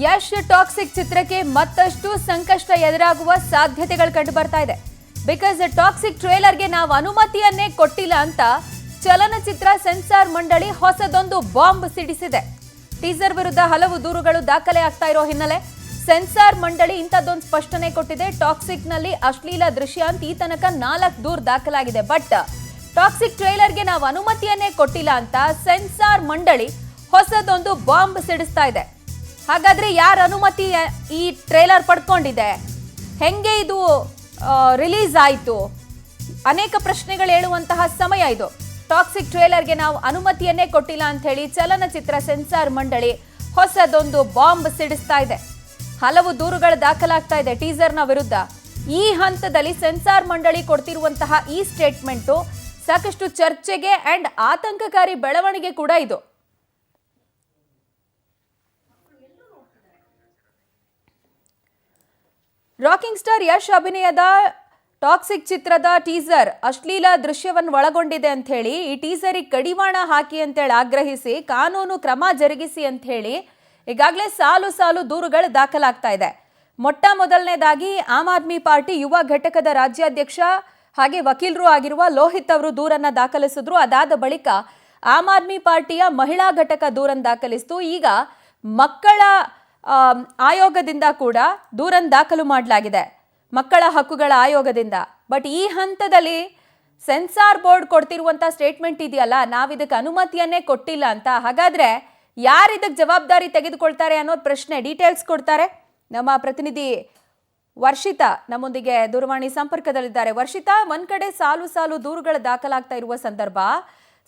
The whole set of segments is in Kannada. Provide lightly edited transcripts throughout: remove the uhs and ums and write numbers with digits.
ಯಶ್ ಟಾಕ್ಸಿಕ್ ಚಿತ್ರಕ್ಕೆ ಮತ್ತಷ್ಟು ಸಂಕಷ್ಟ ಎದುರಾಗುವ ಸಾಧ್ಯತೆಗಳು ಕಂಡು ಬರ್ತಾ ಇದೆ. ಬಿಕಾಸ್ ಟಾಕ್ಸಿಕ್ ಟ್ರೇಲರ್ಗೆ ನಾವು ಅನುಮತಿಯನ್ನೇ ಕೊಟ್ಟಿಲ್ಲ ಅಂತ ಚಲನಚಿತ್ರ ಸೆನ್ಸಾರ್ ಮಂಡಳಿ ಹೊಸದೊಂದು ಬಾಂಬ್ ಸಿಡಿಸಿದೆ. ಟೀಸರ್ ವಿರುದ್ಧ ಹಲವು ದೂರುಗಳು ದಾಖಲೆ ಆಗ್ತಾ ಇರೋ ಹಿನ್ನೆಲೆ ಸೆನ್ಸಾರ್ ಮಂಡಳಿ ಇಂಥದ್ದೊಂದು ಸ್ಪಷ್ಟನೆ ಕೊಟ್ಟಿದೆ. ಟಾಕ್ಸಿಕ್ ನಲ್ಲಿ ಅಶ್ಲೀಲ ದೃಶ್ಯ ಅಂತ ಈ ತನಕ 4 ದೂರು ದಾಖಲಾಗಿದೆ. ಬಟ್ ಟಾಕ್ಸಿಕ್ ಟ್ರೇಲರ್ಗೆ ನಾವು ಅನುಮತಿಯನ್ನೇ ಕೊಟ್ಟಿಲ್ಲ ಅಂತ ಸೆನ್ಸಾರ್ ಮಂಡಳಿ ಹೊಸದೊಂದು ಬಾಂಬ್ ಸಿಡಿಸ್ತಾ ಇದೆ. ಹಾಗಾದ್ರೆ ಯಾರ ಅನುಮತಿ ಈ ಟ್ರೇಲರ್ ಪಡ್ಕೊಂಡಿದೆ, ಹೆಂಗೆ ಇದು ರಿಲೀಸ್ ಆಯಿತು, ಅನೇಕ ಪ್ರಶ್ನೆಗಳು ಹೇಳುವಂತಹ ಸಮಯ ಇದು. ಟಾಕ್ಸಿಕ್ ಟ್ರೇಲರ್ಗೆ ನಾವು ಅನುಮತಿಯನ್ನೇ ಕೊಟ್ಟಿಲ್ಲ ಅಂತ ಹೇಳಿ ಚಲನಚಿತ್ರ ಸೆನ್ಸಾರ್ ಮಂಡಳಿ ಹೊಸದೊಂದು ಬಾಂಬ್ ಸಿಡಿಸ್ತಾ ಇದೆ. ಹಲವು ದೂರುಗಳು ದಾಖಲಾಗ್ತಾ ಇದೆ ಟೀಸರ್ನ ವಿರುದ್ಧ. ಈ ಹಂತದಲ್ಲಿ ಸೆನ್ಸಾರ್ ಮಂಡಳಿ ಕೊಡ್ತಿರುವಂತಹ ಈ ಸ್ಟೇಟ್ಮೆಂಟು ಸಾಕಷ್ಟು ಚರ್ಚೆಗೆ ಅಂಡ್ ಆತಂಕಕಾರಿ ಬೆಳವಣಿಗೆ ಕೂಡ ಇದು. ರಾಕಿಂಗ್ ಸ್ಟಾರ್ ಯಶ್ ಅಭಿನಯದ ಟಾಕ್ಸಿಕ್ ಚಿತ್ರದ ಟೀಸರ್ ಅಶ್ಲೀಲ ದೃಶ್ಯವನ್ನು ಒಳಗೊಂಡಿದೆ ಅಂತ ಹೇಳಿ ಈ ಟೀಸರಿಗೆ ಕಡಿವಾಣ ಹಾಕಿ ಅಂತೇಳಿ ಆಗ್ರಹಿಸಿ ಕಾನೂನು ಕ್ರಮ ಜರುಗಿಸಿ ಅಂತ ಹೇಳಿ ಈಗಾಗಲೇ ಸಾಲು ದೂರುಗಳು ದಾಖಲಾಗ್ತಾ ಇದೆ. ಮೊಟ್ಟ ಮೊದಲನೇದಾಗಿ ಆಮ್ ಆದ್ಮಿ ಪಾರ್ಟಿ ಯುವ ಘಟಕದ ರಾಜ್ಯಾಧ್ಯಕ್ಷ ಹಾಗೆ ವಕೀಲರು ಆಗಿರುವ ಲೋಹಿತ್ ಅವರು ದೂರನ್ನ ದಾಖಲಿಸಿದ್ರು. ಅದಾದ ಬಳಿಕ ಆಮ್ ಆದ್ಮಿ ಪಾರ್ಟಿಯ ಮಹಿಳಾ ಘಟಕ ದೂರನ್ನು ದಾಖಲಿಸಿತು. ಈಗ ಮಕ್ಕಳ ಆಯೋಗದಿಂದ ಕೂಡ ದೂರನ್ನು ದಾಖಲು ಮಾಡಲಾಗಿದೆ, ಮಕ್ಕಳ ಹಕ್ಕುಗಳ ಆಯೋಗದಿಂದ. ಬಟ್ ಈ ಹಂತದಲ್ಲಿ ಸೆನ್ಸಾರ್ ಬೋರ್ಡ್ ಕೊಡ್ತಿರುವಂತ ಸ್ಟೇಟ್ಮೆಂಟ್ ಇದೆಯಲ್ಲ, ನಾವಿದಕ್ಕೆ ಅನುಮತಿಯನ್ನೇ ಕೊಟ್ಟಿಲ್ಲ ಅಂತ. ಹಾಗಾದ್ರೆ ಯಾರು ಇದಕ್ಕೆ ಜವಾಬ್ದಾರಿ ತೆಗೆದುಕೊಳ್ತಾರೆ ಅನ್ನೋದು ಪ್ರಶ್ನೆ. ಡೀಟೇಲ್ಸ್ ಕೊಡ್ತಾರೆ ನಮ್ಮ ಪ್ರತಿನಿಧಿ ವರ್ಷಿತಾ, ನಮ್ಮೊಂದಿಗೆ ದೂರವಾಣಿ ಸಂಪರ್ಕದಲ್ಲಿದ್ದಾರೆ. ವರ್ಷಿತಾ, ಒಂದ್ ಕಡೆ ಸಾಲು ದೂರುಗಳು ದಾಖಲಾಗ್ತಾ ಇರುವ ಸಂದರ್ಭ,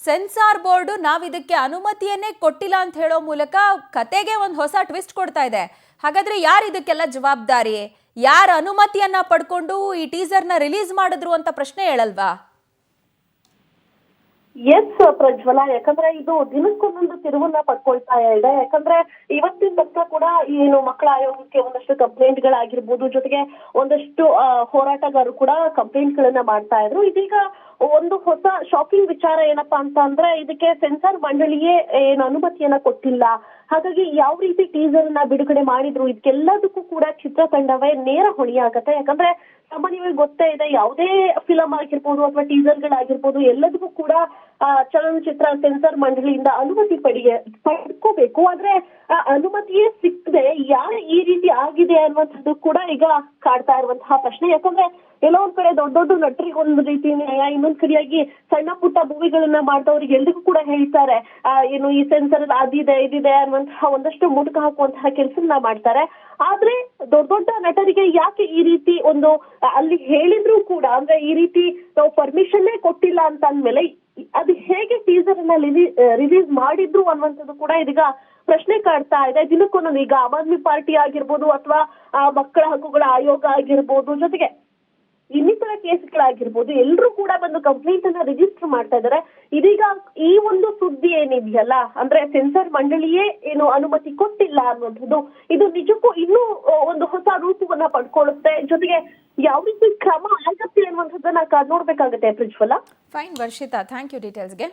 ಸೆನ್ಸಾರ್ ಬೋರ್ಡ್ ನಾವಿದಕ್ಕೆ ಅನುಮತಿಯನ್ನೇ ಕೊಟ್ಟಿಲ್ಲ ಅಂತ ಹೇಳೋ ಮೂಲಕ ಕತೆಗೆ ಒಂದು ಹೊಸ ಟ್ವಿಸ್ಟ್ ಕೊಡ್ತಾ ಇದೆ. ಹಾಗಾದ್ರೆ ಯಾರು ಇದಕ್ಕೆಲ್ಲ ಜವಾಬ್ದಾರಿ, ಯಾರ ಅನುಮತಿಯನ್ನ ಪಡ್ಕೊಂಡು ಈ ಟೀಸರ್ನ ರಿಲೀಸ್ ಮಾಡಿದ್ರು ಅಂತ ಪ್ರಶ್ನೆ ಹೇಳಲ್ವಾ? ಎಸ್ ಪ್ರಜ್ವಲ, ಯಾಕಂದ್ರೆ ಇದು ದಿನಕ್ಕೊಂದೊಂದು ತಿರುವನ್ನ ಪಡ್ಕೊಳ್ತಾ ಇದೆ. ಯಾಕಂದ್ರೆ ಇವತ್ತಿನ ತನಕ ಕೂಡ ಏನು ಮಕ್ಕಳ ಆಯೋಗಕ್ಕೆ ಒಂದಷ್ಟು ಕಂಪ್ಲೇಂಟ್ ಗಳಾಗಿರ್ಬೋದು, ಜೊತೆಗೆ ಒಂದಷ್ಟು ಹೋರಾಟಗಾರರು ಕೂಡ ಕಂಪ್ಲೇಂಟ್ ಗಳನ್ನ ಮಾಡ್ತಾ ಇದ್ರು. ಇದೀಗ ಒಂದು ಹೊಸ ಶಾಕಿಂಗ್ ವಿಚಾರ ಏನಪ್ಪಾ ಅಂತ ಅಂದ್ರೆ, ಇದಕ್ಕೆ ಸೆನ್ಸಾರ್ ಮಂಡಳಿಯೇ ಏನು ಅನುಮತಿಯನ್ನ ಕೊಟ್ಟಿಲ್ಲ. ಹಾಗಾಗಿ ಯಾವ ರೀತಿ ಟೀಸರ್ ನ ಬಿಡುಗಡೆ ಮಾಡಿದ್ರು ಇದಕ್ಕೆಲ್ಲದಕ್ಕೂ ಕೂಡ ಚಿತ್ರತಂಡವೇ ನೇರ ಹೊಣೆಯಾಗತ್ತೆ. ಯಾಕಂದ್ರೆ ಸಾಮಾನ್ಯವಾಗಿ ಗೊತ್ತೇ ಇದೆ, ಯಾವುದೇ ಫಿಲಂ ಆಗಿರ್ಬೋದು ಅಥವಾ ಟೀಸರ್ ಗಳಾಗಿರ್ಬೋದು ಎಲ್ಲದಕ್ಕೂ ಕೂಡ ಚಲನಚಿತ್ರ ಸೆನ್ಸಾರ್ ಮಂಡಳಿಯಿಂದ ಅನುಮತಿ ಪಡ್ಕೋಬೇಕು. ಆದ್ರೆ ಅನುಮತಿಯೇ ಸಿಕ್ಕದೆ ಯಾರು ಈ ರೀತಿ ಆಗಿದೆ ಅನ್ನುವಂಥದ್ದು ಕೂಡ ಈಗ ಕಾಡ್ತಾ ಇರುವಂತಹ ಪ್ರಶ್ನೆ. ಯಾಕಂದ್ರೆ ಎಲ್ಲೋ ಒಂದ್ ಕಡೆ ದೊಡ್ಡ ನಟರಿಗೆ ಒಂದು ರೀತಿ ನ್ಯಾಯ, ಇನ್ನೊಂದ್ ಕಡೆಯಾಗಿ ಸಣ್ಣ ಪುಟ್ಟ ಮೂವಿಗಳನ್ನ ಮಾಡಿದವ್ರಿಗೆ ಎಲ್ರಿಗೂ ಕೂಡ ಹೇಳ್ತಾರೆ ಏನು ಈ ಸೆನ್ಸರ್ ಅದಿದೆ ಇದಿದೆ ಅನ್ನುವಂತಹ ಒಂದಷ್ಟು ಮುಡುಕ ಹಾಕುವಂತಹ ಕೆಲಸನ ಮಾಡ್ತಾರೆ. ಆದ್ರೆ ದೊಡ್ಡ ನಟರಿಗೆ ಯಾಕೆ ಈ ರೀತಿ ಒಂದು ಅಲ್ಲಿ ಹೇಳಿದ್ರು ಕೂಡ, ಅಂದ್ರೆ ಈ ರೀತಿ ನಾವು ಪರ್ಮಿಷನ್ನೇ ಕೊಟ್ಟಿಲ್ಲ ಅಂತ ಅಂದ್ಮೇಲೆ ಅದು ಹೇಗೆ ಟೀಸರ್ ಅನ್ನ ರಿಲೀಸ್ ಮಾಡಿದ್ರು ಅನ್ನುವಂಥದ್ದು ಕೂಡ ಇದೀಗ ಪ್ರಶ್ನೆ ಕಾಡ್ತಾ ಇದೆ. ದಿನಕ್ಕೊಂದೊಂದು ಈಗ ಆಮ್ ಆದ್ಮಿ ಪಾರ್ಟಿ ಆಗಿರ್ಬೋದು ಅಥವಾ ಮಕ್ಕಳ ಹಕ್ಕುಗಳ ಆಯೋಗ ಆಗಿರ್ಬೋದು, ಜೊತೆಗೆ ಇನ್ನಿತರ ಕೇಸ್ಗಳಾಗಿರ್ಬೋದು, ಎಲ್ಲರೂ ಕೂಡ ಬಂದು ಕಂಪ್ಲೇಂಟ್ ಅನ್ನ ರಿಜಿಸ್ಟರ್ ಮಾಡ್ತಾ ಇದ್ದಾರೆ. ಇದೀಗ ಈ ಒಂದು ಸುದ್ದಿ ಏನಿದೆಯಲ್ಲ, ಅಂದ್ರೆ ಸೆನ್ಸಾರ್ ಮಂಡಳಿಯೇ ಏನು ಅನುಮತಿ ಕೊಟ್ಟಿಲ್ಲ ಅನ್ನುವಂಥದ್ದು, ಇದು ನಿಜಕ್ಕೂ ಇನ್ನೂ ಒಂದು ಹೊಸ ರೂಪವನ್ನ ಪಡ್ಕೊಳ್ಳುತ್ತೆ. ಜೊತೆಗೆ ಯಾವ ರೀತಿ ಕ್ರಮ ಆಗತ್ತೆ ಅನ್ನುವಂಥದ್ದನ್ನ ಕಾದ್ ನೋಡ್ಬೇಕಾಗತ್ತೆ Prajwala. Fine Varshitha, thank you ಡೀಟೇಲ್ಸ್ಗೆ.